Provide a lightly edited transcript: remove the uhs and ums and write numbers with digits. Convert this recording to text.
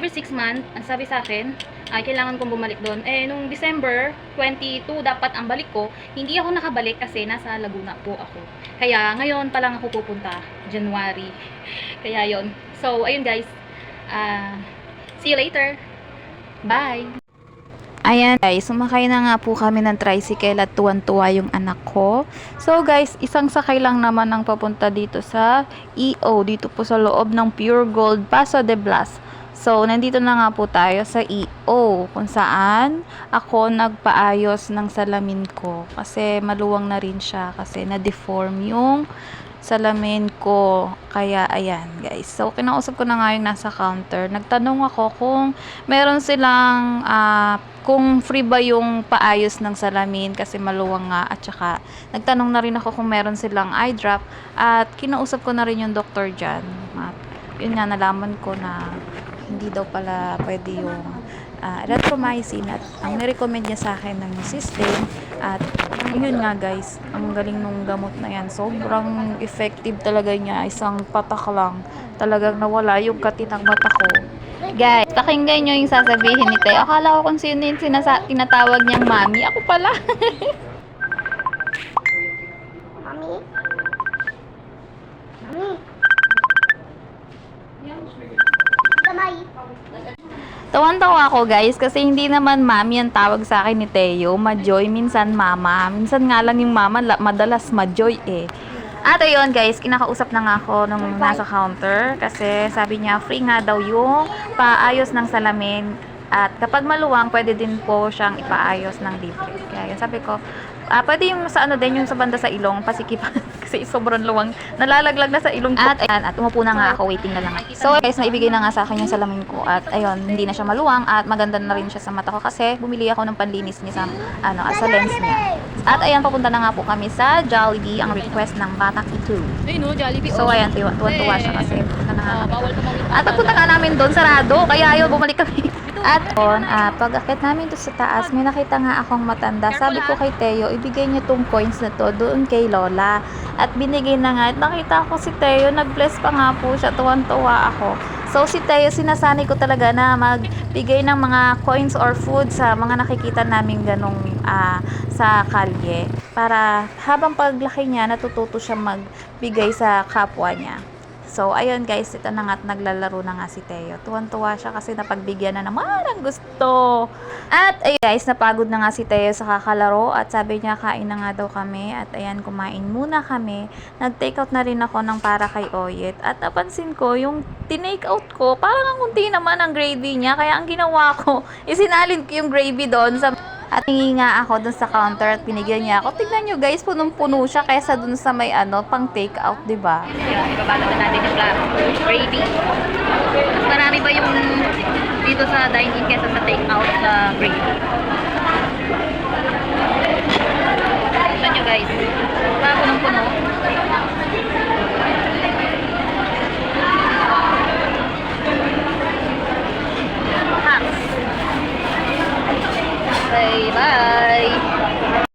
after 6 months, ang sabi sa akin, ay kailangan kong bumalik doon. Eh, nung December 22 dapat ang balik ko, hindi ako nakabalik kasi nasa Laguna po ako. Kaya ngayon pa lang ako pupunta, January. Kaya yon. So, ayun guys. See you later. Bye! Ayan guys, sumakay na nga po kami ng tricycle at tuwan-tuwa yung anak ko. So guys, isang sakay lang naman ang papunta dito sa EO, dito po sa loob ng Pure Gold, Paso de Blas. So, nandito na nga po tayo sa EO, kung saan ako nagpaayos ng salamin ko. Kasi maluwang na rin siya, kasi na-deform yung salamin ko. Kaya ayan guys, so kinausap ko na nga yung nasa counter, nagtanong ako kung meron silang kung free ba yung paayos ng salamin kasi maluwang nga, at saka nagtanong na rin ako kung meron silang eye drop, at kinausap ko na rin yung doktor dyan, at yun nga, nalaman ko na hindi daw pala pwede yung erythromycin, at ang nirecommend niya sa akin ng system. At yun nga guys, ang galing nung gamot na yan, sobrang effective talaga niya. Isang patak lang, talagang nawala yung kati ng mata ko. Guys, pakinggan nyo yung sasabihin ni Teo. Akala ko kung sino yung tinatawag niyang mami, ako pala. Mami? Mami? Kamay. Tawan-tawa ako guys, kasi hindi naman mami ang tawag sa akin ni Teo, Majoy, minsan mama. Minsan nga lang yung mama, madalas Majoy eh. At ayun guys, kinakausap na nga ako nung nasa counter, kasi sabi niya free nga daw yung paayos ng salamin. At kapag maluwang, pwede din po siyang ipaayos ng libre. Kaya yun, sabi ko, pwede yung sa ano din, yung sa banda sa ilong, pasikipan. Kasi sobrang luwang, nalalaglag na sa ilong ko. At ayan, at umupo na nga ako, waiting na lang. So guys, naibigay na nga sa akin yung salamin ko. At ayun, hindi na siya maluwang, at maganda na rin siya sa mata ko, kasi bumili ako ng panlinis niya sa lens niya. At ayan, papunta na nga po kami sa Jollibee, ang request ng batang ito. Jollibee. So ayan, tuwa-tuwa siya kasi punta na nga kami. At pagpunta nga namin doon, sarado, kaya ayun, bumalik kami. At pag-akit namin to sa taas, may nakita nga akong matanda. Sabi ko kay Teo, ibigay niyo tong coins na to doon kay Lola. At binigay na nga. At nakita ko si Teo, nag-bless pa nga po siya. Tuwan-tuwa ako. So si Teo, sinasanay ko talaga na magbigay ng mga coins or food sa mga nakikita namin ganong sa kalye. Para habang paglaki niya, natututo siya magbigay sa kapwa niya. So, ayun guys, ito na nga at naglalaro na nga si Teo. Tuwan-tuwa siya kasi napagbigyan na naman ang gusto. At ayun guys, napagod na nga si Teo sa kakalaro, at sabi niya kain na nga daw kami. At ayan, kumain muna kami. Nag-take out na rin ako ng para kay Oyet. At napansin ko, yung tinake out ko, parang ang kunti naman ang gravy niya. Kaya ang ginawa ko, isinalin ko yung gravy doon sa... At hingi nga ako dun sa counter at binigyan niya ako. Tignan nyo guys, punong-puno siya kaysa dun sa may pang take out, diba? Yeah, ibabalot na natin yung gravy. Mas marami ba yung dito sa dine-in kesa sa take-out na gravy? Tignan nyo guys. Punong-puno.